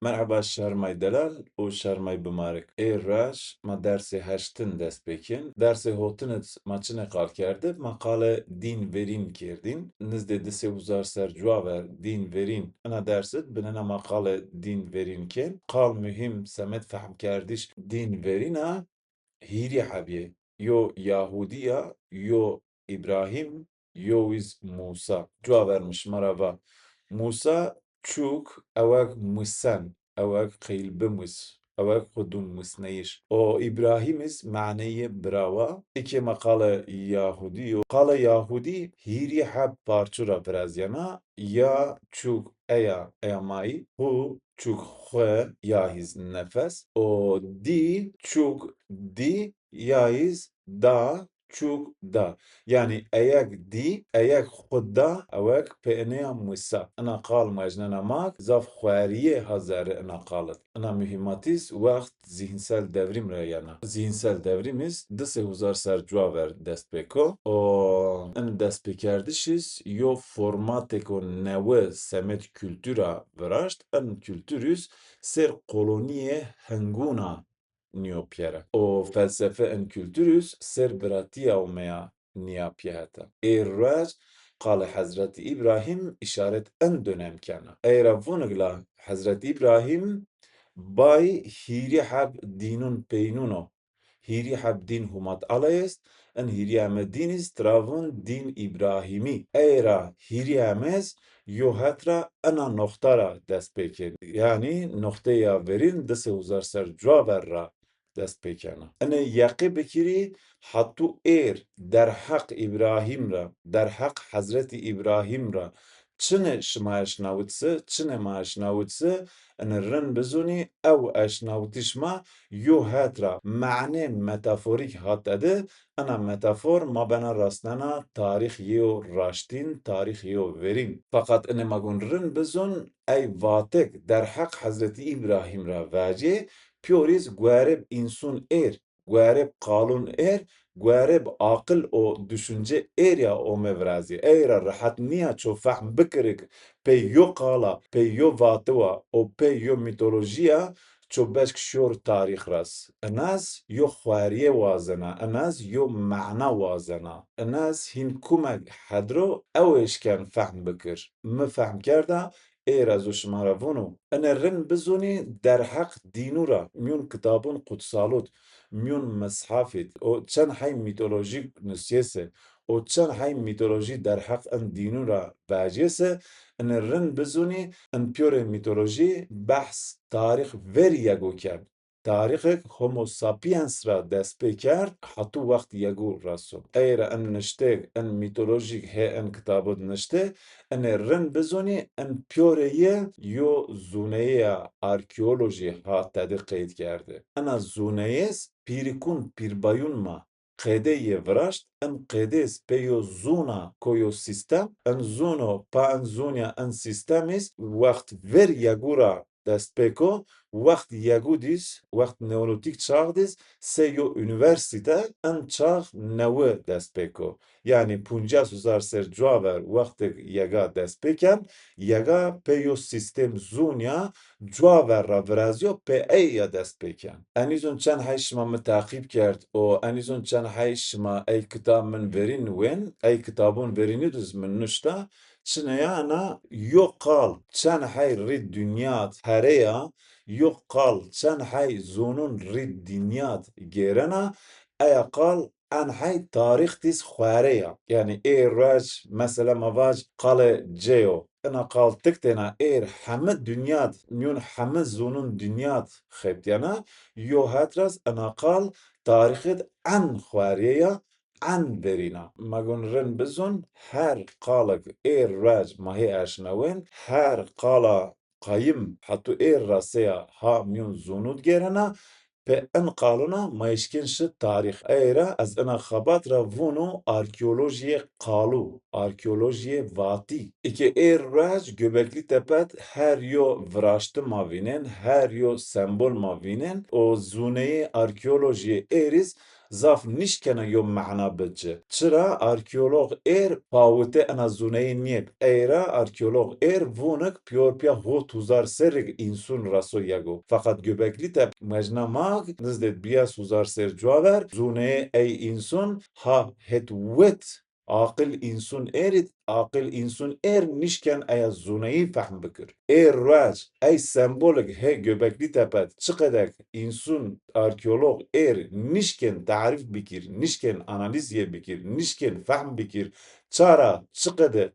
Merhaba Şermay Delal û Şermay Bimarek. Ê reş ma dersê heştin dest pêkin. Dersê hotinit ma çi neqal kerdin? Ma qale dîn verîn kerdîn. Nizdê di sêwzar ser ciwaver dîn verîn ina dersit binêna ma qale dîn verîn kên. Qal mühim Semet fehm kerdîş dîn verîna hîrî hebûye. Yo Yahudiya, yo İbrahim, yo wîs Musa. Ciwaver mişmara va. Musa çûk ewek Musen, ewek qeyl bimûs, ewek xudûn Musneyîş. O İbrahimîs meعنeyê birava. İkê me qale Yahudî yo. Qala Yahudî hîrî heb parçûra pirazyana ya çûk eya mayî û çûk xwe ya hîz nefes. O dî çûk dî ya hîz da çûk da. Yani eyek xwe ewek pêneya Musa. Ina qal mejnena mak zaf xweriyê hazere ina qalit. Ina mühîmatîs wext zîhinsel devrîm re yana. Zîhinsel devrîmîs di sêwzar ser ciwaver dest pê ko. O in destpêkerdişîs yo formatê ku newe Semet kültûra viraşt, in kültûrûs ser koloniyê hingûna niyopyere. O felsefe in kültûrûs ser biratiya meya niyapye hete. Ê reş qale Hezretî İbrahim işaret in dönemkena. Eyra vunigla Hezretî İbrahim bay hîrî heb dînûn peynûno. Hîrî heb dîn humat alayest, in hîrî heme dînîs tiravûn dîn İbrahîmî. Eyra hîrî hemez yo hetra ina noxtara dest pêkên. Yani noxteya verîn di sêwzar ser ciwaver ra dest pêkena. Inê yeqê bikirî hatû êr derheq İbrahîm ra, derheq Hezretî İbrahîm ra çinê şima eşnawitse, çinê ma eşnawitse, in rin bizûnî ew eşnawitîşma yo hetra meعنê metaforîk hatede, ina metafor ma bena rastnena tarîxiyê û raştîn, tarîxiyê û verîn. Feqat inê ma gon rin bizûn ey vatek derheq Hezretî İbrahîm ra vecê, pyorîs guherib însûn êr, guherib qalûn êr, guherib aqil û düşünce êriya o mevrazî. Eyra rehet niya ço fehm bikirik pê yo qala, pê yo vatiwa û pê yo mîtolojiya ço beşk şor tarîx ras. Inez yo xweriyê wazena, inez yo meዕna wazena. Inez hîn kumek hedro ew êşken fehm bikir. Mi fehm kerda êra zû şima re vûnû. Inê rin bizûnî derheq dînû ra, mîyûn kitabûn qudsalût, mîyûn mishafît û çend hey mîtolojîk nûsyêse û çend hey mîtolojî derheq in dînû ra vecê se, inê rin bizûnî in pyorê mîtolojî behs tarîx verî yekû kerd. Tarîxek Homo sapiens ra dest pê kerd, hatû wext yekû raso. Eyra in niştê, in mîtolojîk hê in kitabû nişte, inê rin bizûnî in pyorê ye yo zûneyeya arkeolojî hatede qeyd kerde. Ina zûneyês pîrikûn pîrbayûn ma qêdeyê viraşt, in qêdês pê yo zûna ko yo sîstem, in zûno pa in zûniya in sîstemîs wext ver yekû ra dest pê ko, wext yekû dîs, wext neolîtîk çax dîs, sê yo unîversîte in çax newe dest pê ko. Yani 50 zar ser ciwaver wextek yeka dest pê ken, yeka pê yo sîstêm zûniya ciwaver ra viraziyo pê eyya dest pê ken. Enîzûn çend hey şima min teqîb kerd û enîzûn çend hey şima ey kitab min verîn wên, ey kitabûn verînî dûz min nişta, çinêya ina yo qal çend hey rî dunyat hereya, yo qal çend hey zonûn rî dinyat gêrena, eya qal en hey tarîx dîs xwereya. Yani ê reş mesela mavac qale ceyo. Ina qal tik têna êr hemû dunyat, mîyûn hemû zonûn dunyat xebitiyana, yo hetras ina qal tarîxê en xweriyeya, en verîna. Me gon rin bizûn her qalek êr reş ma hê eşnewên, her qala qayîm hetû êr ra seya ha mîyûn zonû digêrena, pê in qalûna ma yişkên şi tarîx. Eyra ez ina xebat ra vûnû arkeolojiyê qalû, arkeolojiyê vatî. İkê êr reş Göbeklî Tepet her yo viraştî ma vînên, her yo sembol ma vînên û zûneyê arkeolojiyê êrîs zaf nişkene yo ma'na bıcı. Çıra arkeolog pavute ana zuneyê niyet. Eyra arkeolog vunek piyorpiya ho tuzar serik insun raso yago. Fakat göbekli te mejna mag nizdet biya suzar ser cuaver zuneyê ey insun ha het wet Aqil insun erit, aqil insun nişken aya zuneyi fehm bikir. Raj, ey sembolik he göbekli tepet, çıkadak insun arkeolog nişken tarif bikir, nişken analiz bikir, nişken fehm bikir, çara çıkadı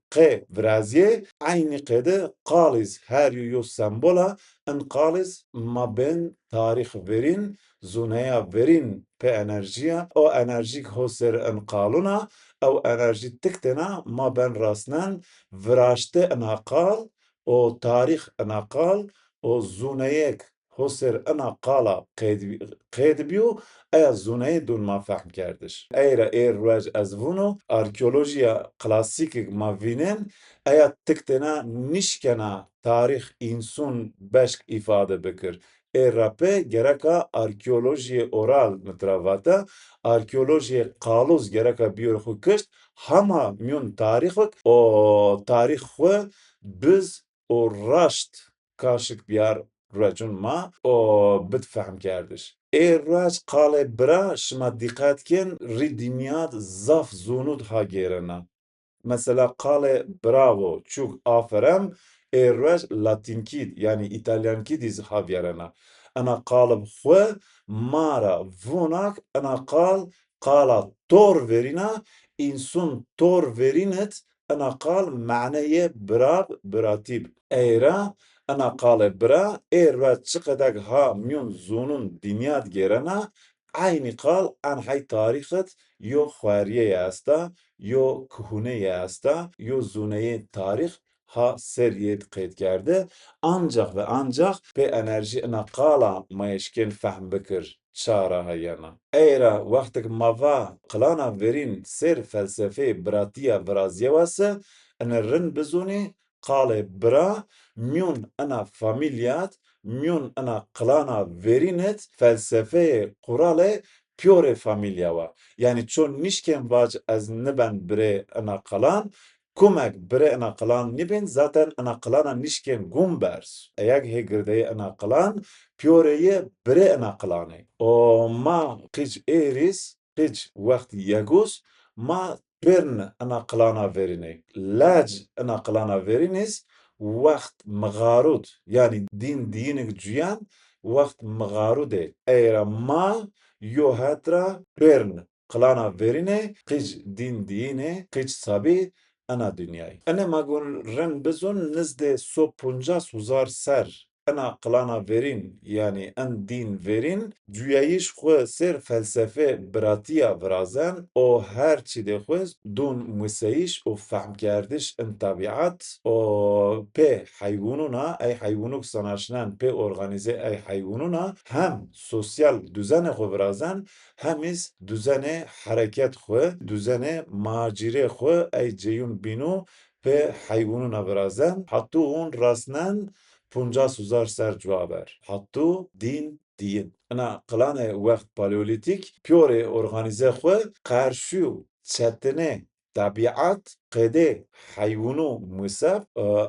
vraziye, aynı kede qaliz her yo sembola, en qaliz ma ben tarih verin, zuneya verin pe enerjiya, o enerjik hoser en qaluna, او enerjitiktina ma ben rasnen vraşte enaqal o tarih enaqal o zuneyek hoser enaqala qedbiyo eya zuneyi dun ma fehm kerdiş. Eyra roj ezvuno arkeolojiya klasik ma vinen eya tiktina nişkena tarih insun beşk ifade bikir. Rape gereka arkeolojiye oral nitravata arkeolojiye qaluz gereka biyor xu kışt hama myon tarixik o tarix xwe biz o raşt kaşık biyar racun ma o bit fehm kerdiş. Raç qale bira şima dikkat ken ri dinyat zaf zunud ha gerena. Mesela kale bravo, çok aferin, errej latinkid yani İtalyankid iz havyarana. Ana kalıp xwe mara vunak ana qala tor verina insun tor verinet ana mعنeye brav bratib. Eyra ana kale bra errej çıkadak ha myon zunun dinyat gerana aynı an hay tarixet yo xwariye asta yo kuhuneye asta yo zuneye tarih ha seriyet qeyd kerde ancak ve ancak pe enerji ina qala mayeşken fehm bikir çara hayana. Eyra vaktik mava qılana verin ser felsefe bratiya vrazye vase ina rin bizuni qale bra myon ina familyat myon ina qılana verinet felsefeye kurale pure familya var. Yani çon nişken vac az niben bre ana kalan, kumek bre ana kalan nibin zaten ana kalana nişken gumbers. Eyak he girde ana kalan, pyoreye bre ana kalane. O ma kıç eris, kıç vakti yagus, ma pern ana kalana verine. Lac ana kalana veriniz, vakt mağarut yani din dinik cuyan vakt mağarude. Eğer ma yo hatra pern qılana verine qıç din dine qıç sabi ana dünyayı. Ene magun ren bezon nizde so puncas huzar ser ana qılana verin yani en din verin cüyayiş xwe ser felsefe bratiya virazen o her çi de xwez dun museyiş o fehm kerdiş en tabiat o pe hayvanuna ey hayvanuk sanaşnan pe organize ey hayvanuna hem sosyal düzene xwe virazen hem iz düzene hareket xwe düzene macire xwe ey ceyun binu pe hayvanuna virazen hattu un rasnen puncas huzar ser cuaber. Hattu din. Ana qılane vakt paleolitik pure organize xwe qarşu çetine tabiat qede hayvunu musaf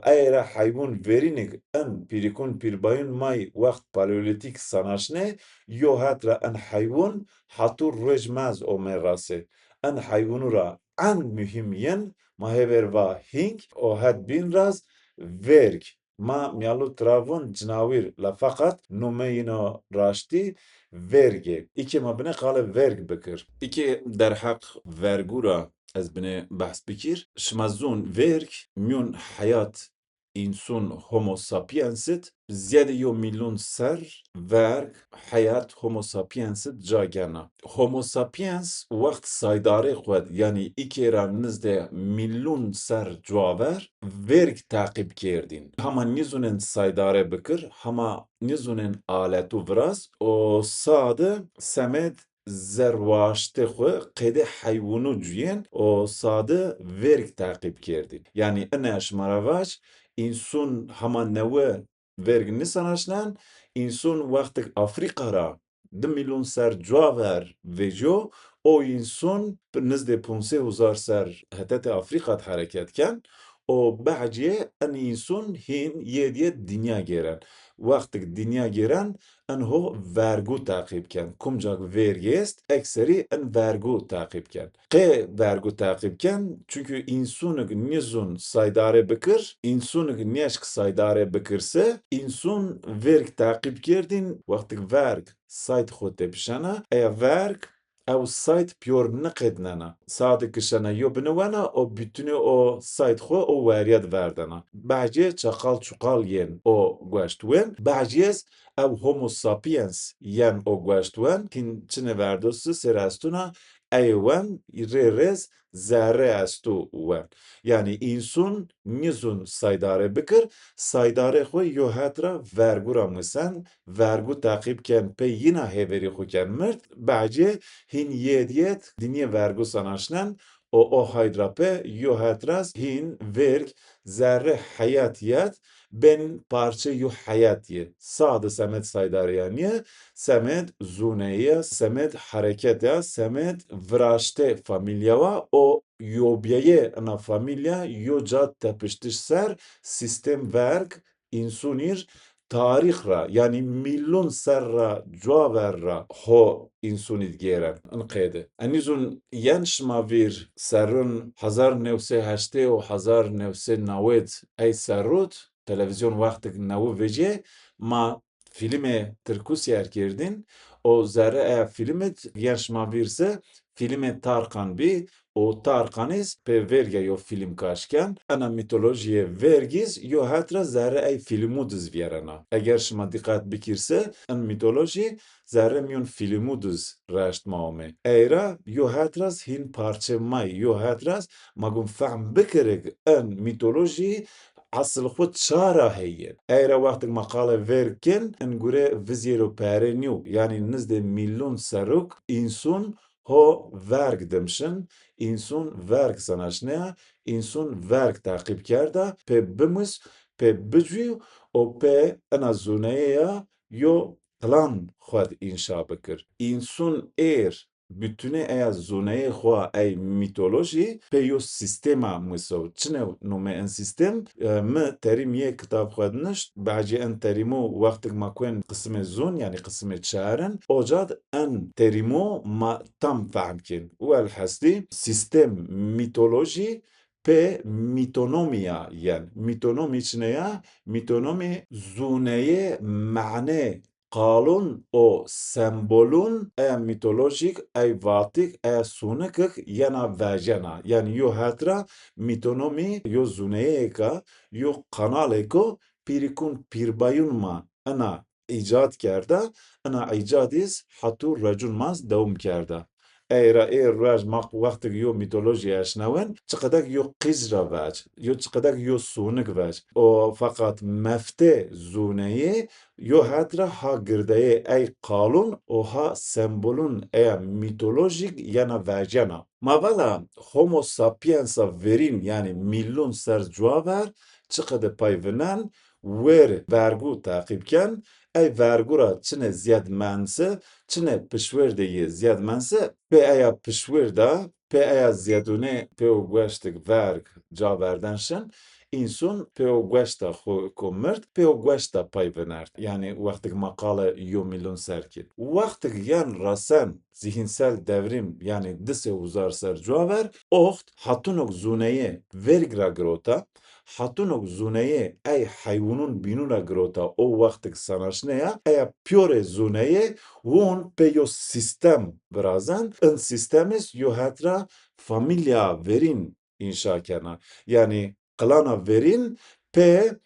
eğer hayvun verinik en pirikun pirbayın may vakt paleolitik sanaşne yo hatra en hayvun hatur rejmez o merase en hayvunu ra en mühim yen maheverva hing o had bin raz verg ma mialu travun cinavir la fakat numeyino raşti verge. İki mabne kale verg bikir. İki derhak vergura ez bine bahs bikir. Şmazun verg myon hayat insun homo sapiensit ziyade yo milyon ser verg hayat homo sapiensit cagena. Homo sapiens vakt saydare xwed yani ikera nizde milyon ser cuaver verg takip kerdin. Hama nizunen saydare bikir, hama nizunen aletu viras o sade semed zervaşte xwe qede hayvunu cuyen o sade verg takip kerdin. Yani ene şmaravaş insun hama newe verg nisanaşnan insun vaktik Afrika ra 2 milyon ser caver vejo o insan نزد 500,000 ser هتت Afrikat hareketken o بعدیه ان insan هین یه dünya geren. Vaktik dünya geren en ho vergu takip ken. Kumcak vergiyest ekseri en vergu takip ken. Vergu takip ken çünkü insanık nizun saydare bikir, insanık neşk saydare bikirse insan verg takip kerdin vaktik verg sayd xod tepişana verg ew sayt pyor niqednena. Sadik kişana yo binwana o bütünü o sayt xo o weriyet verdana. Bahçe çakal çukal yen o gweştwen. Bahçeyes ew homo sapiens yen o gweştwen kin çine verdosu serastuna eywen rerez zerre estu wen. Yani insun nizun saydare bikir saydare xo yo hatra vergura misen vergu takip ken pe yina heveri xo ken mirt. Bahçe hin yediyet dinye vergu sanaşnen o haydrape yo hatras hin verg zerre hayatiyet ben parça yo hayatiye. Sağda semet saydariyaniye, semet zuneye, semet harekete, semet vraşte familyava o yobyeye ana familya yo cat tepiştiş ser sistem verg insunir tarih ra yani milyon serra caverra ho insanit geren enqede. Anizun yan şmavir serun 1980 و 1990 ey serrut televizyon vaktik navu vece ma filme Türkusyer kirdin o zerre filmet yan şmavirse filme Tarkan bi o Tarkanis pe verge yo film kaşken ana mitolojiye vergiz yo hatra zerre ey filmu dizvierana. Eğer şma dikkat bikirse en mitoloji zerre myon filmu diz reşt maome. Eyra yo hatras hin parça may yo hatras magum fahm bikirig en mitoloji asıl xud çara heye. Eyra vaktik makale verken en gure vizyeru perenyu yani nizde milyon seruk insun ho verg demişin, insun verg sanaşnea, insun verg takip kerda, pe bimus, pe bicvi, o pe ena zuneya, yo plan xwed inşa bikir. İnsun bütüne eya zoneye xwa ey mitoloji pe yo sistema miso. Çine nume en sistem mi terim ye kitab xwednişt bahçe en terimo vaktik ma kwen kısme zon yani kısme çaren ocad en terimo ma tam fahmkin. Wel hasdi sistem mitoloji pe mitonomiya yani mitonomi çine ya mitonomi zoneye mane قالون o sembolun mitolojik vatik sunakik yana vejena. Yani yo hatra mitonomi yo zuneyeka yo kanaleko pirikun pirbayunma ana icat kerda ana icadiz hatu racunmaz devum kerda. Eyra raj mak vaktik yo mitoloji aşnaven çıkadak yo qizra vaj yo çıkadak yo sunik vaj o fakat mefte zuneye yo hatra ha girdeye ey kalun o ha sembolun mitolojik yana vejena. Mavala homo sapiensa verin yani milyon ser cuaver çıkadı payvenen wer vergu takipken ey vergura çine ziyad mense çine pişverdeyi ziyad mense pe eya pişverda pe eya ziyadune pe o gweştik verg caverdenşen insun pe o gweşta komert pe o gweşta payvenert. Yani vaktik makale yo milyon serkit. Vaktik yan rasen zihinsel devrim yani dise uzar ser caver oxt hatunok zuneye vergra grota hatunok zuneye ey hayvanun binuna grota o vaktik sanaşneya ey pure zuneye won pe yo sistem brazan en sistemis yo hatra familya verin inşa kena. Yani klana verin pe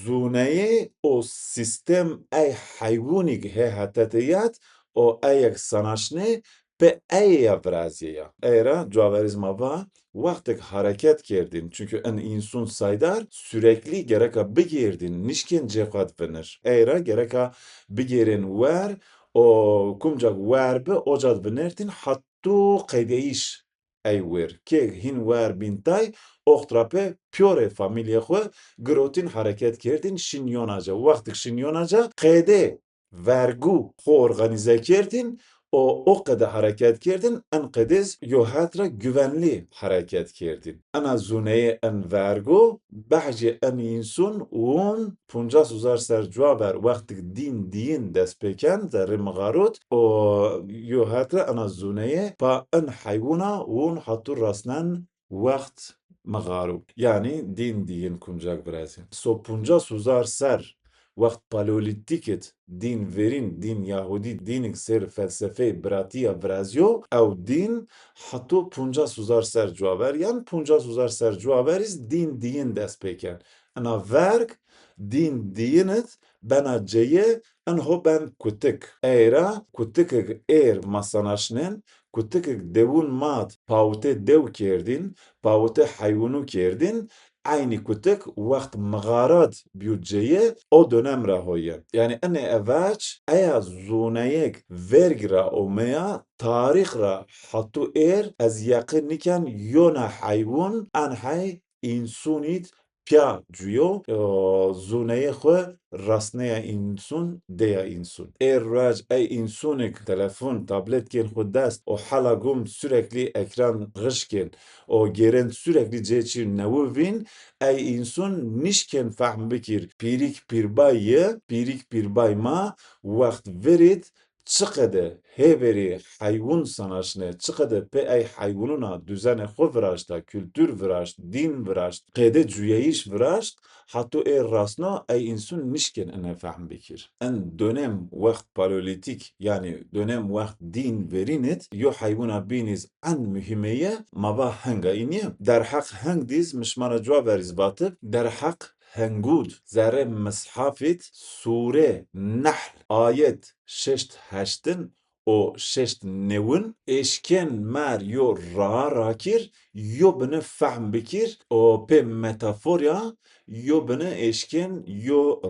zuneye o sistem ey hayvanik he hatatiyat o eyek sanaşne pe ey vraziya. Eyra caverizma va vaktik hareket kerdin. Çünkü en insun saydar sürekli gereka bigirdin. Nişken cekat venir. Eyra gereka bigirin ver o kumcak ver be ocad venertin hattu qeydeyiş ey ver. Ke hin ver bintay oxtrape pure familya xwe girotin hareket kerdin şinyonaca. Vaktik şinyonaca qeyde vergu xo organize kerdin, o kadar hareket kerdin, en kediz yo hatra güvenli hareket kerdin. Ana zuneye en vergu, bahçe en insun, un punca suzar ser cuaber vaktik din diyin despeken, zerri mağarut, o yo hatra ana zuneye, pa en hayvuna un hatur rasnan vakt mağaru. Yani din diyin kuncak brazil. So punca suzar ser وقت پالولیتیکت دین ورین دین یهودی دینک سر فلسفه براتیا برازیو او دین حتی 50,000 سر جوابر یعنی 50,000 سر جوابریز دین دست پیکن انا ورک دینت بنا جیه انهو ben kutik. Eira kutik masanaşnen kutik devun mat paute dev kerdin paute hayvunu kerdin aynı kutik vakt mağarat büyüceye o dönem rahoye. Yani ene evvaç eya zunayek vergira omea tarih ra hatu az yakın niken yona hayvun an hay insunit pya cuyo zuneye xwe rastneya insun deya insun. Raj ey insunik telefon tablet kên xwe dest o hala gum sürekli ekran gışkin o geren sürekli ceçir nevuvin ey insun nişken fahm bikir pirik pirbay ma vakt verit çıkıdı heveri hayvun sanaşne çıkıdı pe ey hayvununa düzene xwe viraşta kültür viraşt din viraşt qede cüyeyiş viraşt hatto rasna ey insun nişken ene fahm bikir. En dönem vakt paleolitik yani dönem vakt din verinit yo hayvuna biniz an mühimeye mava hanga inye. Der hak hang diz mişmana cevap veriz batıp der hak hengud zare mishafit sure nahl ayet şeşt haştin o şeşt nevin eşken mer yo rakir yo bine fahm bikir o pe metaforya yo bine eşken yo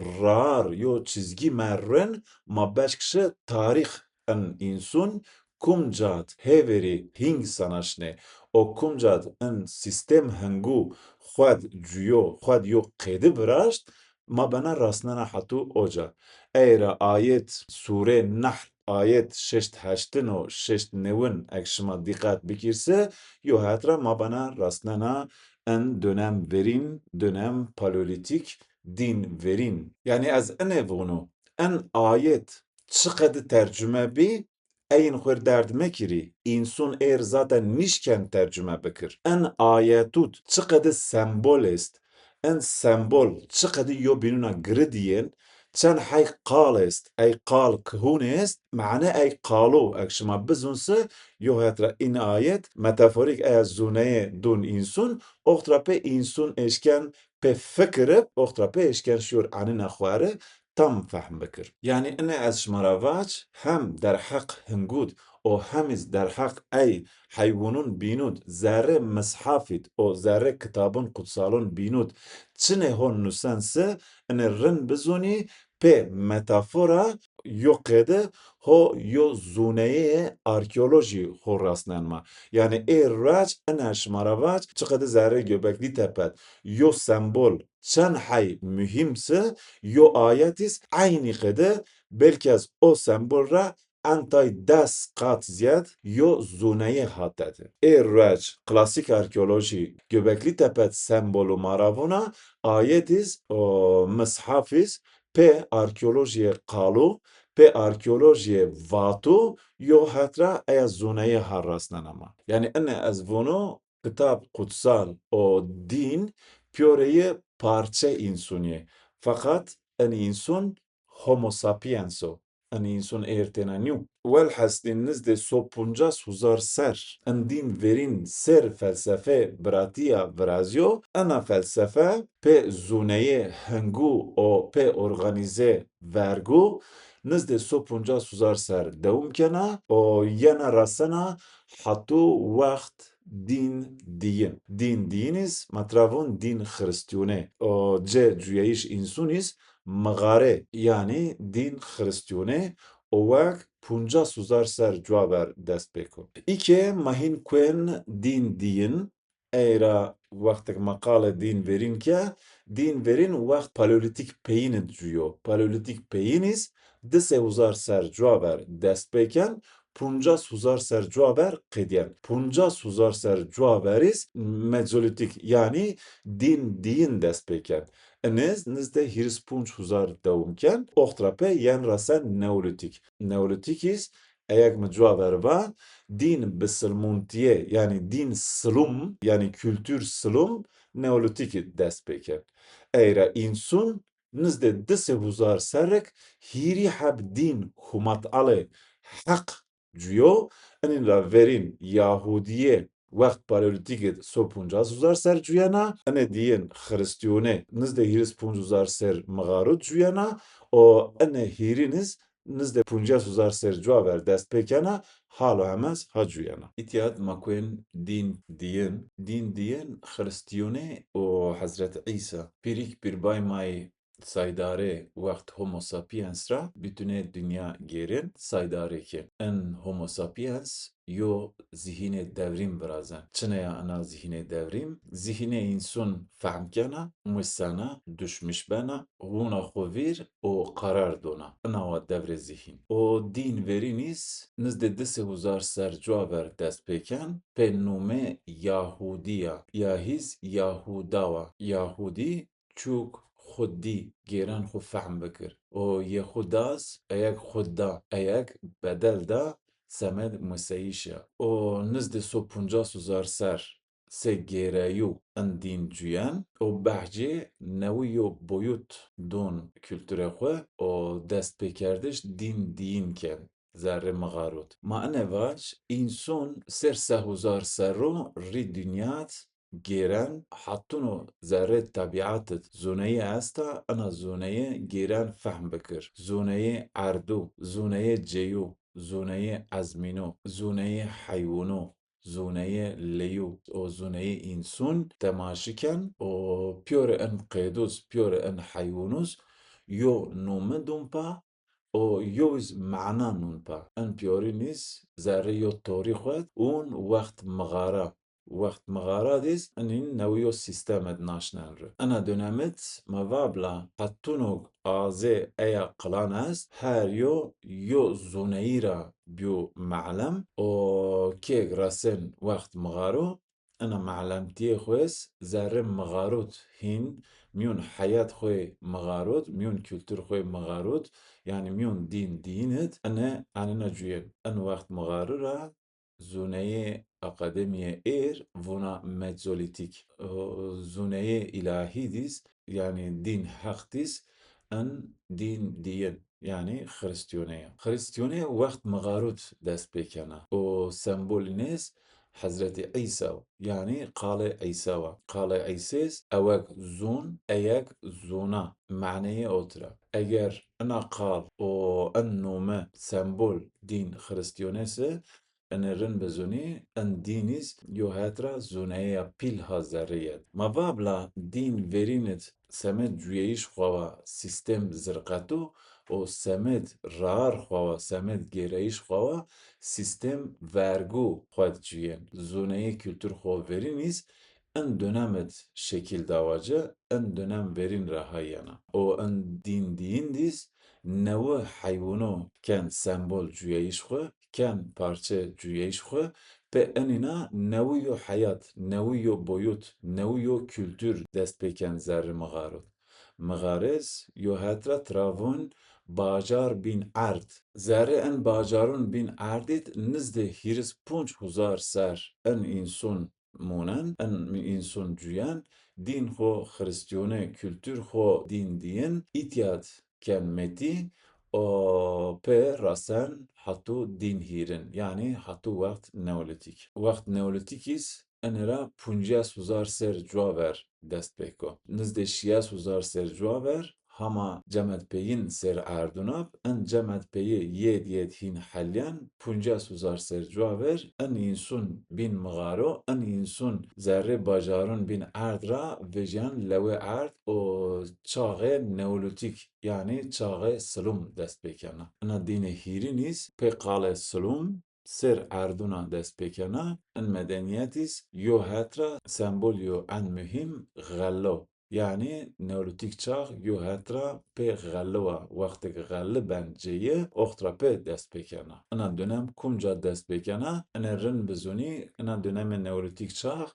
yo çizgi merren ma beşkşe tarih en insun kumcat heveri hing sanaşne o kumcat en sistem hengu xwed cuyo xwed yo qedi biraşt ma bena rasnena hatu oca. Eyra ayet sure nahl ayet şeşt haştin o şeşt nevin ekşima dikkat bikirse yo hatra ma bena rasnena en dönem verin dönem paleolitik din verin. Yani az ene bunu en ayet çıkadı tercüme bi Eyin xwer derd mekirî, însun zaten nişken tercüme bikir. En ayetut çiqedî sembol est, en sembol çiqedî yo bînûna giridiyên, çend hey qal est, ey qal kihûn est, mane ey qalo ekşima bizunse yo hetra in ayet metaforik eya zûneyê dûn însun, oxtra pê însun eşken pê fikirib, oxtra pê eşken şûr anîna xware tam fahm bikir. Yani ine ez şmara vaç hem der hak hingud o hemiz der hak ey hayvunun binud zerre mishafit o zerre kitabın kutsalın binud çine hon nusense ine rin bizuni pe metafora yok ede ho yo zuneye arkeoloji ho rastlanma. Yani raç ene şmara vaç çıkadı zerre göbekli tepet yo sembol çen hay mühimse yo ayetis aynı kede belki az o sembol ra antay das kat ziyad yo zuneye hatete. Raç klasik arkeoloji göbekli tepet sembolu maravuna ayetis o mishafis pe arkeolojiye kalu pe arkeolojiye vatu yo hatra eya zuneye harrasnanama. Yani ene ez bunu kitap kutsal o din pioreye parça insuniye. Fakat en insun homo sapienso. En insun ertenanyu. Wel hastin nizde sopuncas huzar ser. En din verin ser felsefe bratiya vrazyo. Ana felsefe pe zuneye hengu o pe organize vergu. Nizde sopuncas huzar ser devum kena. O yana rasena hatu vakt din diyin. Din diyiniz matravun din Hristiyone. O cüyeyiş insuniz mağare yani din Hristiyone o vak punca suzar ser cuaber dest beko. İke mahin kuen din diyin eira vaktek makale din verin ke Din verin wext paleolitik peyinê cûyo. Paleolitik peyinîs 2000 ser cuaber dest pêken, 50,000 ser cuaber qêdiyen. 50,000 ser cuaberîs mezolitik yani din dîn dest pêken. Nizde 25,000 dewmken oxtrape yên rasen neolitik. Neolitikîs eyek mi cuaber ba din bi silmûntiyê yani din silum yani kültür silum neolitikê dest pêker. Eyra însun nizde 2000 serek hîrî heb dîn ku mat'alê heq cûyo, enên ra verîn Yahudiyê wext paleolîtikê 150,000 ser cûyena, enê diyên xristiyonê nizde 25,000 ser miğarût cûyena û enê hîrî nizde 50,000 ser cuaber dest pêkena, halo hemez ha cûyena. Îtiyat makûyên din diyên xristiyonê û Hezret İsa. Pîrîk pîrbayê mayê saydarê wext Homo sapiens ra bütünê dünya gêrên saydarekê. Em Homo sapiens yo zihînê devrîm birazin. Çine ya ena zihînê devrîm? Zihînê înson fehmkena, wîsana, düşmişbena, wûna xwe vîr û qarar dona. Ina wa devrê zihîn. û dîn verînîs nizde 2000 ser cuaber dest pêken, pê nûmê Yahudiya ya hîs Yahuda wa. Yahudî çûk xwedî gêran xwe fehm bikir. û Yehudas eyek xwe da, eyek bedel da Semed Mesîşe. û nizde 150,000 ser sê gêrayû em dîn cûyan û behcê newî boyût don kültûra xwe û destpêkerdîş dîn dîyînke zerrê miğarût. Ma enê baş înson ser 100,000 ser ro rî dünyat gêren hatino zerrê tebiatit zoneyê est a, ena zoneyê gêran fehm bikir. Zoneyê erdû, zoneyê cêyû, zoneyê ezmîno, zoneyê heywûno, zoneyê lêyû û zoneyê înson temaşiken û piyore en qêdûs, piyore en heywûnûs yo nûmin dûmpa û yo wîs meዕna nûnpa. Em piyorînîs zerrê yo torî xwed ûn wext miğara. Wext miğara dîs enîn newî yo sîstemet naşinan re. Ena dönemit mevabla hetinok azê eya qilan est her yo zoneyî ra bîyo meዕlem û kêk rasên wext miğaro ena meዕlemtiyê xwes zerrê miğarût hîn mîyon heyet xwe miğarût, mîyon kültûr xwe miğarût yani mîyon dîn dîyînit enê enîne cûyên. Em wext miğarî ra zoneyê akademiyê êr vûna mezolîtik. Zoneyê ilahî dîs yani dîn heq dîs em dîn diyên yani xristiyonê. Xristiyonê wext miğarût dest pêkene û sembolînês Hezretî İsa yani qalê İsa wa. Qalê İsês ewek zûn, eyek zûna. Meعنeyê o tira. Eger ina qal û em nûme sembol dîn xristiyonês e enerin bi zonî em dînîs yo hetra zoneya pîlha zerrê ye. Mevabla dîn verînit semed cûyeyîş xwe wa sîstem zirqetû û semed rahar xwe wa semed gêreyîş xwe wa sîstem vergû xwe dicûyên. Zoneyê kültûr xwe verînîs em dönemet şekil dawace, em dönem verîn re hayîyena. û em dîn dîyîn dîs newî heywûno ken sembol cûyeyîş xwe, ken parçe cûyeyîş xwe pe enîna newî yo heyat, newî yo boyût, newî yo kültûr dest pêken zerrê miğarût. Miğarês yo hetra tiravûn bajar bîn erd. Zerrê em bajarûn bîn erdê nizde 25,000 ser em înson mûnen, em înson cûyan, dîn xwe xristiyonê, kültûr xwe dîn dîyin, îtiyat ken metî û pê rasen hatû dîn hîrin yani hatû wext neolîtik. Wext neolîtikîs enê ra 50,000 ser cuaber dest pê ko. Nizde 60,000 ser cuaber hema cemetpeyîn ser erdûnab, em cemetpeyê yêd hîn helyan 50,000 ser cuaber em înson bîn miğaro, em înson zerrê bajarûn bîn erd ra vejiyan lewê erd û çaxê neolîtik yani çaxê silûm dest pêkene. Ena dînê hîrînîs pê qalê silûm ser erdûna dest pêkena, em medeniyetîs yo hetra sembol yo en mühim xello. Yani Neolitik çağ yo hetra pe gallıva vakti gallı benceye oxtra pe dest pekena. Ana dönem kumca dest pekena. Ana rin bizuni ana dönem Neolitik çağ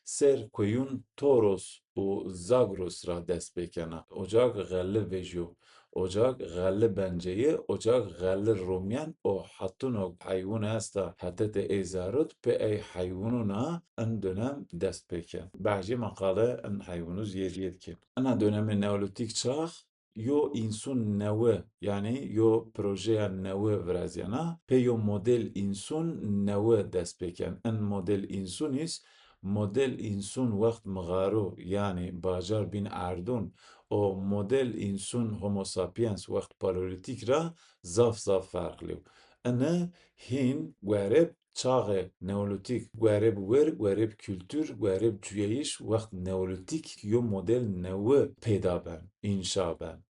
ser koyun Toros u Zagros ra dest pekena. Ocak gallı vejo. Ocak gallı benceye, ocak gallı Romyan o hattun o hayvun hasta hatete ezarut pe ey hayvununa en dönem dest peken. Bahçe makale en hayvunu ziyadiyet ki. Ana dönemi Neolitik çağ yo insun newe yani yo projeya newe vraziyana pe yo model insun newe dest peken. En model insunis model insun vakt mğaro yani bacar bin erdun o model insun homo sapiens vakt paleolitik ra zaf farklı. Ana hin wereb çağı neolitik wereb wereb kültür wereb cüyeyiş vakt neolitik yo model newe peyda ben inşa ben.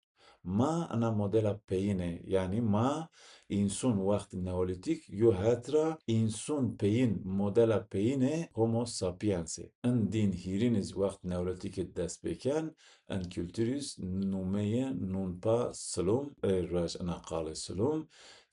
Ma ana modela peyine yani ma insun vakt neolitik yo hatra insun peyin modela peyine homo sapiensi. En din hiriniz vakt neolitik dest beken en kültürüs numeye nunpa slum raj ana kale slum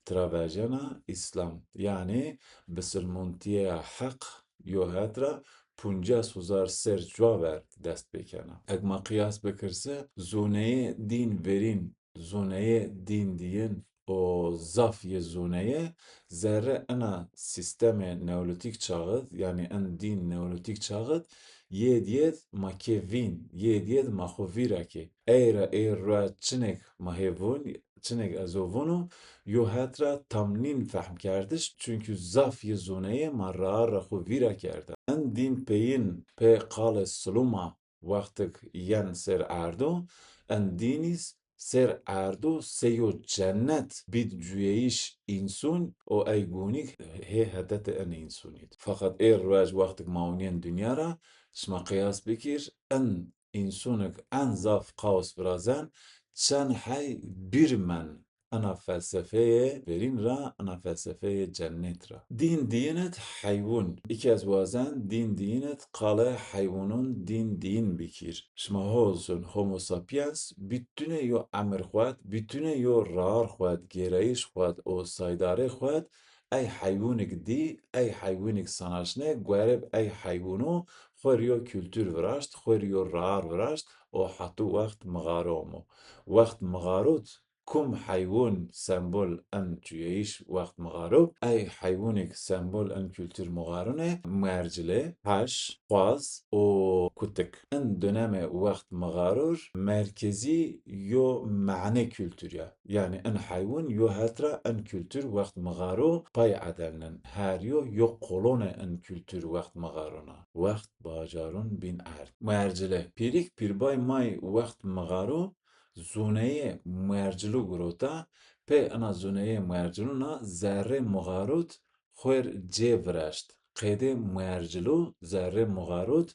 travajana İslam. Yani bisilmontiye hak yo hatra 50,000 ser cwaver dest pekena. Egma kıyas bikirse zoneye din verin, zoneye din diyin o zaf ye zoneye zerre ana sisteme neolitik çağıt yani en din neolitik çağıt yediyet makevin yediyet mahoviraki eira çinek mahevun çinek azovunu yo hatra tamnin fahm kardiş çünkü zaf ye zoneye marra rahovira kerda. En din peyin pe kale sluma vaktik yen ser erdo en diniz ser erdo seyo cennet bid cüyeyiş insun o eygunik he hedete en insunit. Fakat raj vaktik mauniyen dünyara şma kıyas bikir en insanık en zaf kaos brazen çen hay bir men ana felsefeye verin ra ana felsefeye cennet ra. Din diyenet hayvun. İki az vazen din diyenet kale hayvunun din bikir. Şma olsun homo sapiens bütüne yo amir xwat, bütüne yo rar xwat, gerayiş xwat o saydare xwat ey hayvunik di, ey hayvunik sanaşne, gwereb ey hayvunu xweriyo kültür viraşt, xweriyo rar viraşt o hatu vakt mğaromo. Vakt mğarot kum hayvun sembol en cüyeyiş vakt mağarub ey hayvunik sembol en kültür mağarune mercile, haş, quaz o kutik. En döneme vakt mağarur merkezi yo mane kültür ya. Yani en hayvun yo hatra en kültür vakt mağaru pay adelnen. Her yo kolone en kültür vakt mağaruna. Vakt bacarun bin erd. Mercile. Pirik pirbay may vakt mağaru zuneye mercilu grota pe ana zuneye merciluna zerre mugarut خور جه ورشت قیده مرجلو ذره مغاروت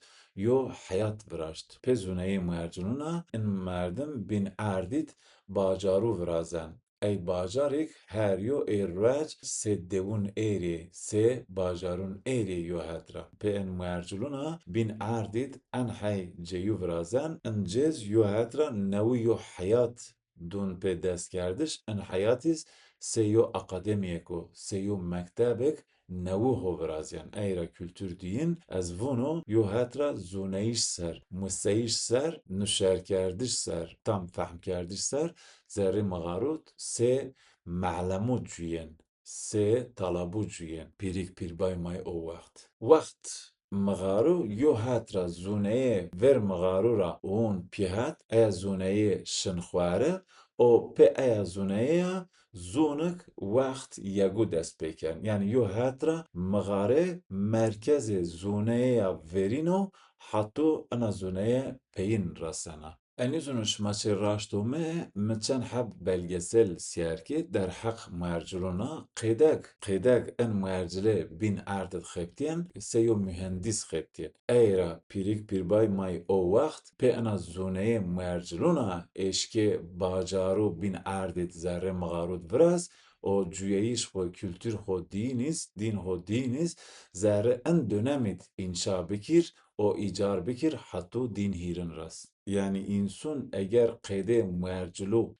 یو حیات ورشت پزونه مرجلونا این مردم بین اردید باجارو ورازن ای باجاریک هر یو ایرواج سه دوون ایری سه باجارون ایری یو هدرا pe en merculuna bin erdit en hay ceyu vrazan en cez yu hedra nevi yu hayat dun pe dest gerdiş en hayatiz seyo akademiyeko seyo mektebek nevi hovrazyan eyra kültür diyin ez vunu yu hedra zuneyiş ser museyiş ser nüşerkerdiş ser tam fahm kerdiş ser zerri mağarut se معلمو جوین سه طلبو جوین پیریک پیربای مای او وقت مغارو یو هات را زونه ور مغارو را اون پیهات ایا زونه شنخواره او pe eya zuneye zunek vakt yegu dest peken. Yani yo hatra mağare merkezi zuneye verino hatu ana zuneye peyin rasena. Enizun şmaçı raştume meçen hab belgesel siyerki der hak merculuna qedak en mercile bin ardet xeptiyen seyo mühendis xeptiyen. Eyra pirik pirbay may o vakt pe ana zuneye merculuna eşke bacaru bin ardet zerre mağarut vraz o cüyeyiş xo kültür xo din xo diniz zerre en dönemit inşa bikir o icar bikir hatu din hirin rast. Yani insan eğer qede muercilo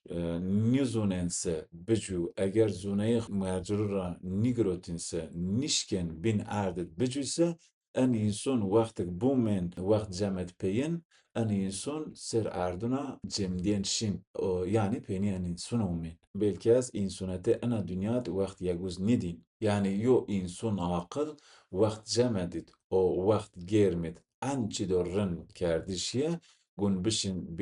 nizonense bicü eğer zunayı muercilo ra nigrotinse nişken bin erdet bicüse en insan vakti bumen vakt cemet peyin en insan ser erduna cemdiyen şin yani peni en insan omen. Belki az insanete ana dünyat vakt yaguz nidin. Yani yo insan akıl vakt cemedit o vakt germit ançi dorren kerdişiye gun bişin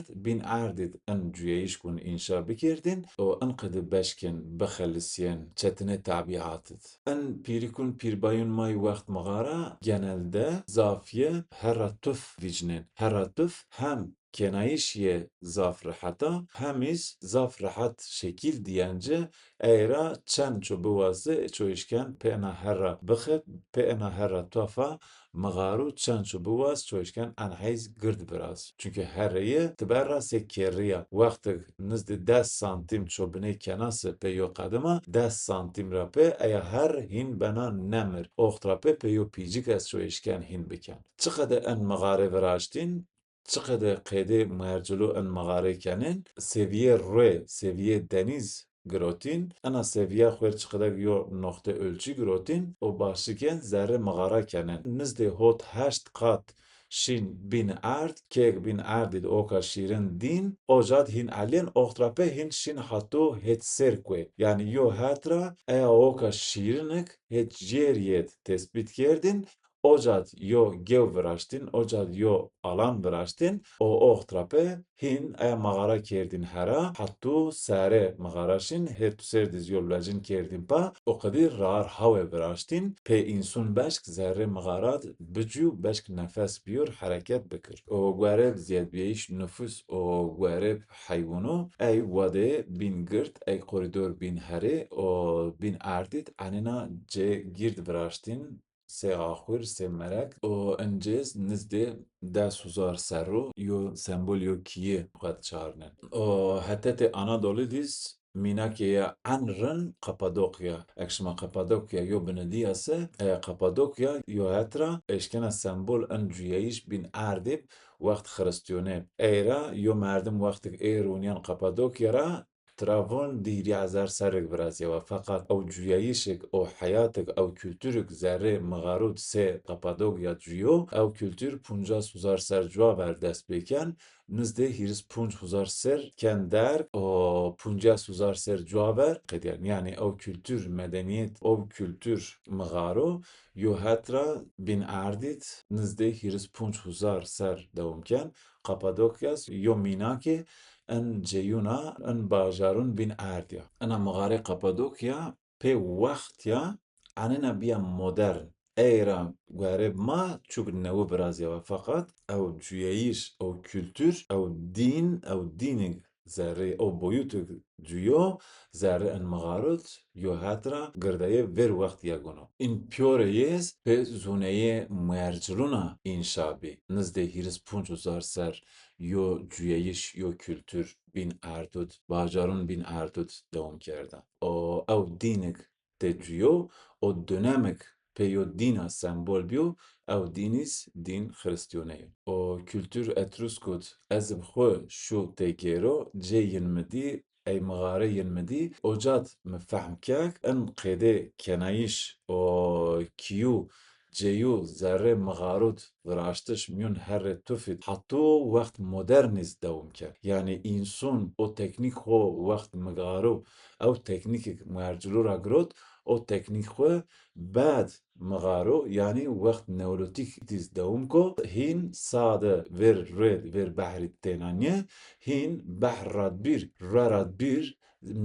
bin erdid en cüyeyiş gun inşa bikirdin o en kıdı beşkin bexelisiyen çetine tabiatıt. En pirikun pirbayun may vakt mağara genelde zafiye herratuf vicnin. Herratuf hem kenayişye zaf rahata hemiz zaf rahat şekil diyence eğra çen ço buvazı ço işken pena herra bıxıt pena herra tuafa مغارو چند شو بواز چوشکن انحیز گرد براز چونکه هریه تبرا سکریه وقت نزد 10 سانتیم چو بنه کناسه پیو قدمه 10 سانتیم را پی ایا هر هین بنا نمر اخت را پیو پیجیک از چوشکن هین بکن چقدر ان مغاره وراشتین چقدر قیده مرجلو ان مغاره کنین seviye روی seviye deniz Grotin, ana seviye xwer çiqder yo nokta ölçü grotin, o başiken zerre mağara kenen. Nizde hot heşt kat şin bin erd, kek bin erdid oka şirin din, ojad hin alien oktrape hin şin hatu het serkwe. Yani yo hatra, ea oka şirinik het jeriyet tespit kerdin, ojad yo gev viraştin, ojad yo alan viraştin, o oktrape hin aya mağara kerdin hera, hattu sare mağaraşin, her tu ser diz yollacın kerdin pa, o kadir rar have viraştin, pe insun beşk zerre mağarat bıcu beşk nefes biyor hareket bikir. O guareb ziyadbiyeyiş nüfus o guareb hayvunu, ey vade bin girt, ey koridor bin here, o bin erdit, anina ce gird viraştin, se axur se merak o encez nizde 10,000 serro yo sembol yo kiye qad çarne. O hetete Anadolu diz Minakya anrın Kapadokya. Ekşima Kapadokya yo benediyase Kapadokya yo hetra eşkena sembol en cüyeyiş bin erdip vakt Hristiyone. Eyra yo merdim vaktik eyruniyan Kapadokya ra ترافون دیری ازار سرک برازی و فقط او جویاییشک او حیاتک او کلتورک زره مغارود سه قپادوگ یا جویو او کلتور 50,000 سر جوا بر دست بکن نزده هیرز 5,000 سر کن در او 50,000 سر جوا بر قدیان یعنی او کلتور medeniyet او کلتور مغارو یو هترا بین اردیت نزده هیرز 5,000 سر دوم کن قپادوکیاس یو میناکه ان جیونا ان باجارون بین اردیا انا مغاره قپادوکیا پی وقت یا عنینا بیا مدرن ایران غرب ما çok nevi biraz ya fakat o cüyeyiş o kültür o din o dinin zerre o boyutu cüyo zerre en mağarut yo hatra gırdaye ver vakti ya gono. In pioreyez pe zuneye mercruna inşabi nizde hiriz punçuzar ser yo cüyeyiş yo kültür bin erdut bajarun bin erdut devam kerda. O ev dinik te cüyo o dönemek peyo dina sembol biyo ev diniz din Hristiyoneyo. O kültür etruskut ezim xwe şu te gero ce yinmedi ey mağare yinmedi ocad mefehm kek en qede kenayiş o kiyu ceyu zerre mağarut viraştış miyun herre tufit hatto vakt moderniz devum kek. Yani insun o teknik ho vakt mağaru ev teknik merculu ra grot o teknik xwe بعد مغارو یعنی وقت نولوتیک دیز دوم کو هین ساده ور بحر تینانیه هین بحر راد بیر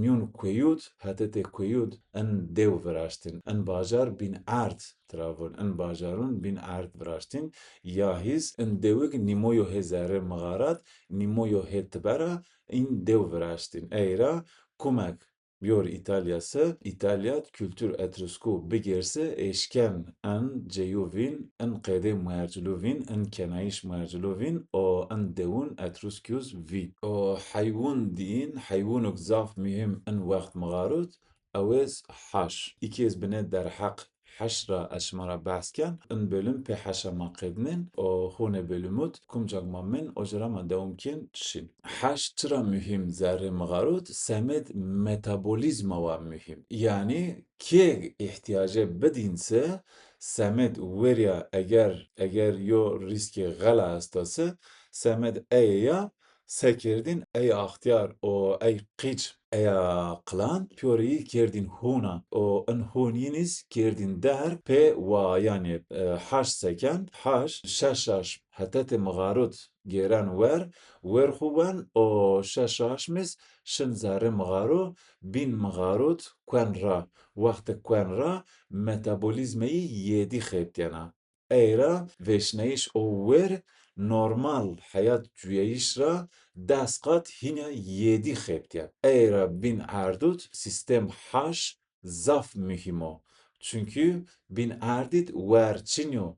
میون کویود هتت کویود ان دیو وراشتین ان باجار بین ارد ترافون ان باجارون بین ارد وراشتین یا هیز ان دیوگ نیمویو هزاره مغارات نیمویو هتبرا این دیو وراشتین ایرا کمک Biyor İtalya'sı, İtalyat kültür etrusku bigirse eşken en ceyuvin, en qede muerculuvin, en kenayiş muerculuvin, o en devun etruskiyuz vi. O hayvun din, hayvunuk zaf mühim en vakt mağarut, اوز حاش ایکی از بنه در حق حشرة أشمارا بحث إن بölüm pe haşama qedinin o hune bölümüt kumcak mammen ojrama devamken şin. Haş çıra mühim zerre mağarut semed metabolizma var mühim. Yani ki ihtiyacı bedinse semed veriya eğer yo riski gala hastası semed eya sekirdin ey ahtiyar o ey qiç eya qılan piyoriyi kerdin huna o en huniniz kerdin der pe wa yani haş seken haş şaşaş hetete mağarut geren ver xuban o şaşaşmiz şin zare mağaru bin mağarut kwen ra vakti kwen ra metabolizmayı yedi xeptiyana eyra veşneyiş o ver normal hayat cüyeyiş ra دستگاه هینه یدی خیپتیه. ایرا bin erdut sistem haş zaf mühimo. Çünkü bin erdit verçinyo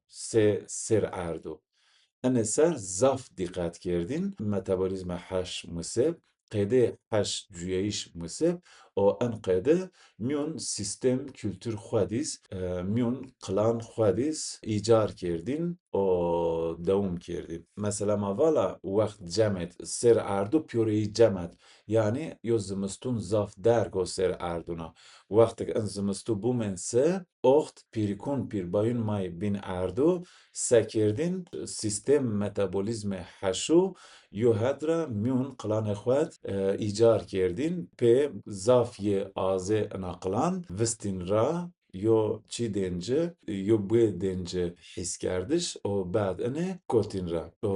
ser erdu. Ene ser zaf dikkat kerdin. Metabolizma haş museb. Qede haş cüyeyiş museb. O en qede myon sistem kültür xwedis, myon klan xwedis icar kerdin. O devum kerdin. Mesela mavala vakt cemet ser erdu pyoreyi cemet. Yani yo zimistun zaf dergo ser erduna. Vaktik en zimistu bumense ocht pirikun pirbayun may bin erdu sekirdin sistem metabolizme haşu yo hedra myon klan xwed icar kerdin pe zafye aze naklan vistin ra yo çi dence yo bu dence his kardiş o bad ene kotin ra o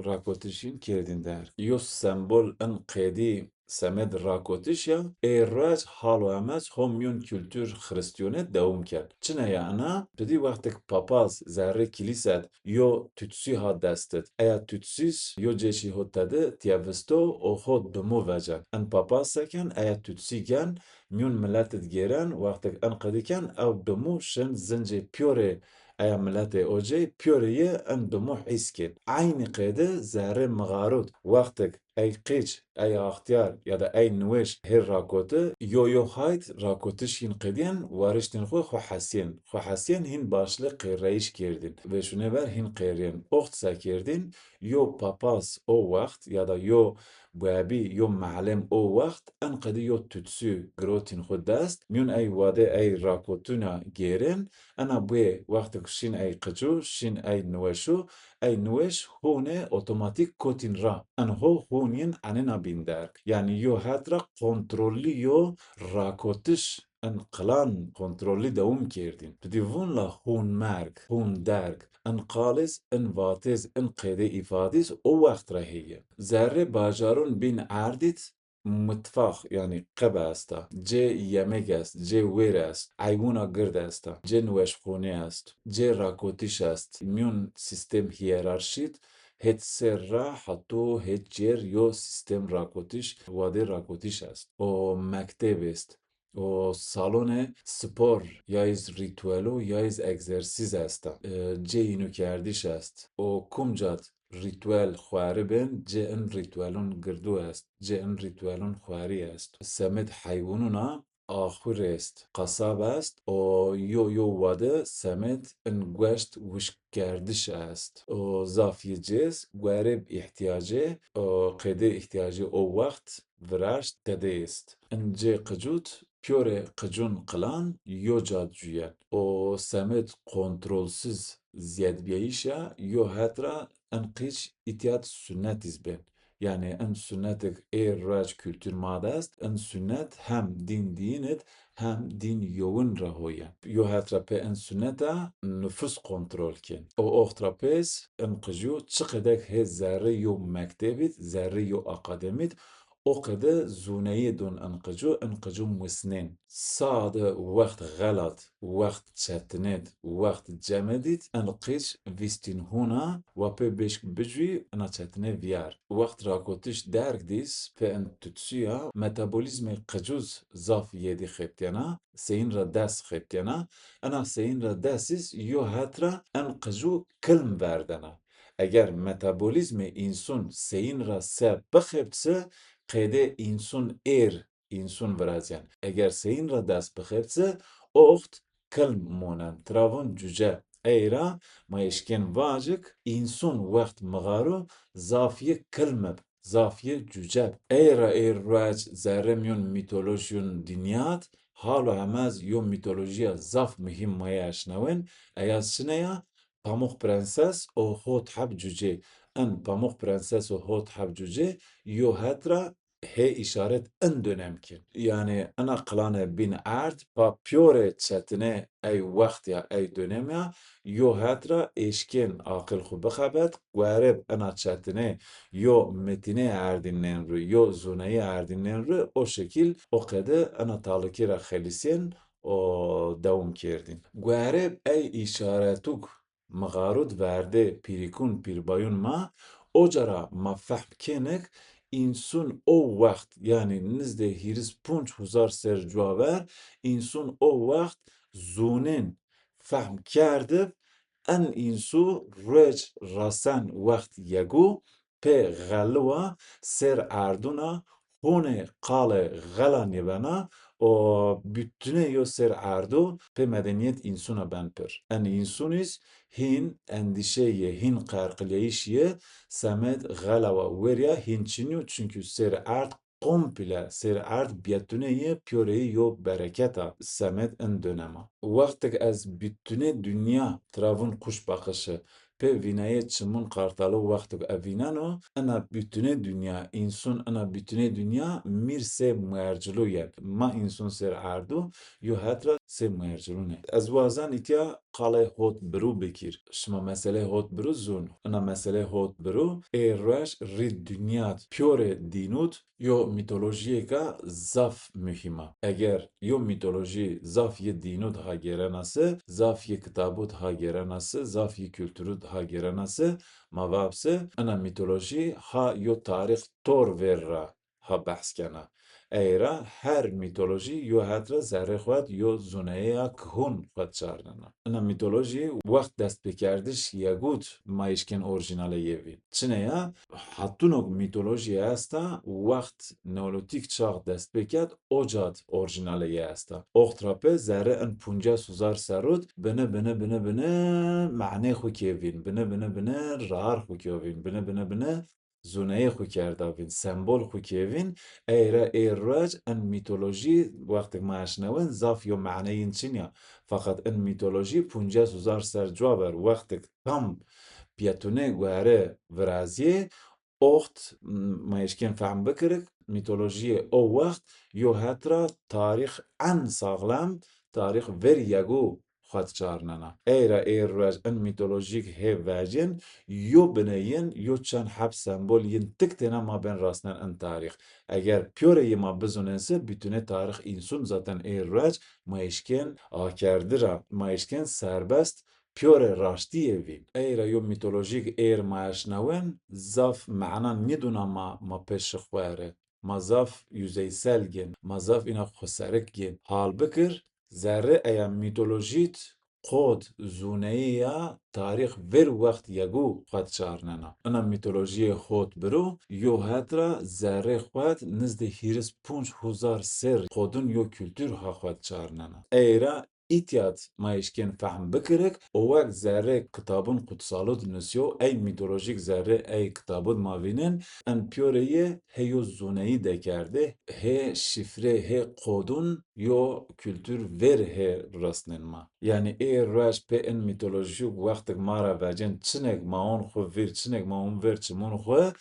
rakotişin kerdin der yo sembol en qedi semed rakotiş ya eraj halu emez homyon kültür hristiyonet devum kerd. Çine ya ana dedi vaktik papaz zerre kiliset yo tütsü ha destet. Eya tütsüs yo ceşi hotadı tiyavisto o hot bimu vecan. En papaz seken eya tütsü gen myon milletet geren vaktik en qediken ev bimu şen zince piyore eya millete oje piyoreye en bimu hiskin. Aynı qede zerre mağarut vaktik ey qiç, ey ahtiyar ya da ey nweş her rakotu yo hayt rakotiş hin qediyen variştin xo hasyen. Xo hasyen hin başlı qirreyiş kerdin. Ve şune ver hin qiryen. Oxt sekerdin yo papaz o vakt ya da yo babi yo معلم o vakt en qedi yo tütsü grotin xo dest myon ey vade ey rakotuna geren ana bu vakt şin ey qıcu şin ey nweşu ey nweş hone otomatik kotin ra. En هونین اننا بیندرک یعنی یو هدرا کنترلی یو راکوتش انقلان کنترلی دوم کردین بدی وون لا هون مرگ هون درگ انقالز ان واتز ان قیده ifadis o vakt rahiye. Zerre bajarun bin erdit متفاخ yani قبه است جه yemek است جه ویر است ایونا گرد است جه نوشخونه است جه راکوتیش است میون سیستم هیرارشیت هت سر حتی هت جر یا سیستم راکوتیش واده راکوتیش است o مکتب است o salon spor ya iz ritüelo ya iz egzersiz است ce اینو کردیش است o kumcat ritüel خواری ben ce en ritüelun gırdu است ce en ritüelun خواری است semet hayvanuna آخر است قصاب است o yo vade semet en goşt wiş کرdiş است o zafiyeceğiz garib ihtiyacı o qede ihtiyacı o vakt viraş tede ist ence qıcut piyore qıcun kılan yo cadcüyen o semet kontrolsüz ziyadbiyişa yo hatra en qiç itiyat sünnet izben yani en sünnetik raç kültür madest en sünnet hem din dinet hem din yoğun rahoya. Yo hatrape en sünneta nüfus kontrol kin. O ohtrapez en qıcı çıkıdak he zerre yo mektebit, zerre yo akademit, o kadar zuneyi don en qıcı musnin. Sade vakt galat, vakt çetnet, vakt cemedit, en qıç vistin huna, ve pe beşk bicvi en çetne viyar. Vakt rakotiş dergdis, pe en tütsüya, metabolizme qıcuz zaf yedi xeptiyana, seyin ra des xeptiyana, ena seyin ra desis yo hatra en qıcı kilm verdana. Eğer metabolizme insun seyin ra se bixeptse, qede insun insun vrazyan. Eğer seyin ra dest bixeptse, oxt kilm monen, travon cüce. Eyra ma eşken vacık insun vakt mığaru zafiye kilmeb. Zafiye cüceb. Eyra rac zerremyon mitolojyon dinyat halu hemez yo mitolojiya zaf mühim maya aşnawen eyaz şineya Pamuk Prenses o hot hab cüce. En Pamuk Prenses o hot hab cüce yo hetra he işaret en dönemki. Yani ana kılane bin erd pa piyore çetine ey vakt ya ey dönem ya yo hetra eşkin akıl xu bixebet gwereb ana çetine yo metine erdinlen rü yo zuneyi erdinlen rü o şekil o kede ana talıkira xelisen o devam kerdin. Gwereb ey işaretuk mağarud verde pirikun pirbayun ma ocara ma fehm kenek insun o vakt yani nizde hiris punç huzar ser cuaver insun o vakt zunin fehm kerdib en insu rej rasen vakt yegu pe galwa ser erduna hone kale galan yebena o bütüne yo ser erdu pe medeniyet insuna benper. En insunis hin endişeye hin karkıleyişiye Samet Galava Veria Hinçinyo çünkü ser art komple ser art biyetuneye pyoreyi yo bereketa Samet en dönema. Vaktik az bütüne dünya travun kuş bakışı pe vinaya çimun kartalı vaktik evinano ana bütüne dünya insun ana bütüne dünya mir se merculu yer. Ma insun ser ardu yo hatra se merculu ne. Az vazan itya qale hot bru bekir. Şma mesele hot bru zun. Ana mesele hot bru e raş rid dünyat pure dinut yo mitolojiye ka zaf mühima. Eğer yo mitoloji zaf ye dinut ha gerenası, zaf ye kitabut ha gerenası, zaf ye kültürü ha gerenası, mavabse ana mitoloji ha yo tarih tor verra ha bahs kena. Eyra her mitoloji yo hatra zerre xwed yo zuneya khun xwed çarnena. Ana mitoloji wekt dest pekerdiş yegut mayişken orijinale yevî. Çine ya hatunok mitoloji esta wekt neolitik çağ dest peket ocat orijinale ye esta. Oxtrape zerre en punca suzar serut bine mane xu kevin. Bine rar xu kevin. Bine zuneyê xu kerdavîn, sembol xu kevin Eyra rac en mitoloji wektek me eşnewin zaf yo meعنeyên çin ya. Fakat en mitoloji punca suzar ser cuaver wektek tam piyetune gwere viraziyê oxt me yişkên fehm bikirik mitolojiyê o wekt yo hetra tarîx en saxlem tarîx ver yegû xwed çarnena. Eyra rac en mitolojik hêv vecin yo bineyên yo çend heb sembol yên tik têne ma bên rastinen en tarîx. Eğer pyoreyê ma bizûnense bütüne tarîx însun zaten rac ma yişkên akerdira ma yişkên serbest pure raştiyê vî. Eyra yo mitolojik ma eşnewin zaf meعna nîdûna ma pêş xwe re. Ma zaf yüzeysel gin, ma zaf îna xweserik gin. Hal bikir zerre eya mitolojît qod zûneyî ya tarîx ver wekt yegû xwed çarnena. Ina mitolojiyê hot biro yo hetra zerrê xwed nizdê hîris punc huzar ser xodin yo kültür ha xwed çarnena. Eyra İtyat ma yişkên fehm bikirik û wek zerrê kitabın kutsalû dinisiyo ey mitolojik zerrê ey kitabû mavînin en pyoreyê heyo zûneyî dekerde hê şifre hê kodun yo kültür ver hê rastinin ma. Yani raş pe en mitolojik wektek ma re vecin çinek ma hûn xwe vir çinek ma hûn ver çimûn xwe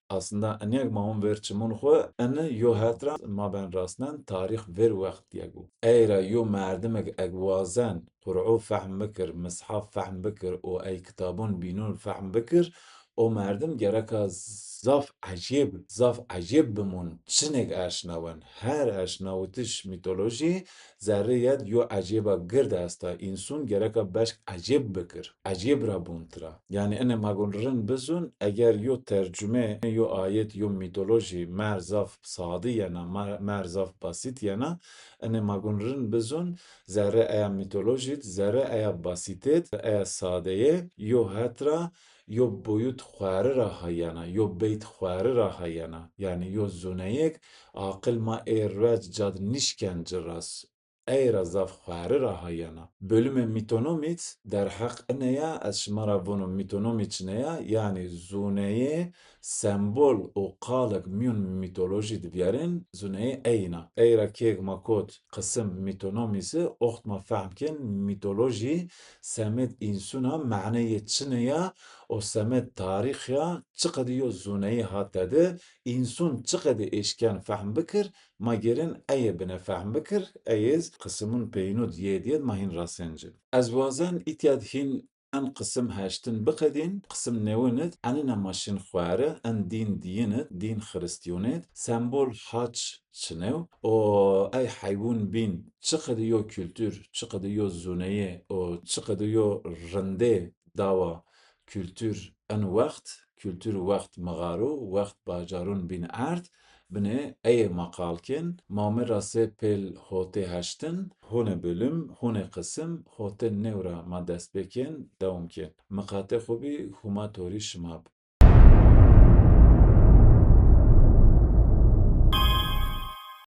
aslında enek ma hûn ver çimûn xwe ene yo hetra ma ben rastinin tarîx ver wekt yegû. Eyra yo merdimek egwazen Qur'u fehm bikir, mishaf fehm bikir û ey kitabûn bînûn fehm bikir o merdim gereka zaf ecêb bimûn çinek eşnewin. Her eşnewitiş mitolojî zerrê yed yo ecêba gird est e însun gereka beşk ecêb bikir. Ecêb re bûntir e. Yani ene ma gon rin bizûn eger yo tercüme yo ayet yo mitolojî mer zaf sadî yena mer zaf basît yena ene ma gon rin bizûn zerre eya mitolojît zerre eya basîtêt eya sadeyê yo hetra yo boyut xware re heyena yo beyt xware re heyena yani yo zûneyek aqil ma rac cad nîşken ciras Eyra zaf xwari ra hayana. Bölüme mitonomît derheq ineya ez ji me re vono mîtonomî çine ye yanî zûneyê sembol û qalek mîyon mîtolojî dibyarên zûneyê eyna. Eyra kêk ma got qisim mîtonomîsî oxt ma fehm kên mîtolojî semet însûna meعنeyê çi ne ye û semet tarîxya çi qedî zûneyê hat dede, însûn çi qedî êşkeyan fehm bikir, ma gerin eyê bine fehm bikir, eyêz qisimun pênû diyêdiyê ma hîn rasênce. Ez dixwazim îtiya dihîn em qisim heştin biqedîn, qisim newînit enîna maşîn xware, en dîn diyînit, dîn xiristyonêt, sembol haç çinew û ey heywûn bîn çi qedî kültûr, çi qedî zûneyê û çi qedî rindê dawa kültûr en wext, kültûr wext miğaro, wext bajarûn bîn erd, binê eyê maqal kên, mamêra sê pêl hotê heştin, hûnê bölüm, hûnê qisim, hotên nêw re ma dest pê kên dewam kên. Miqate xwe bî hûma torî şima bi.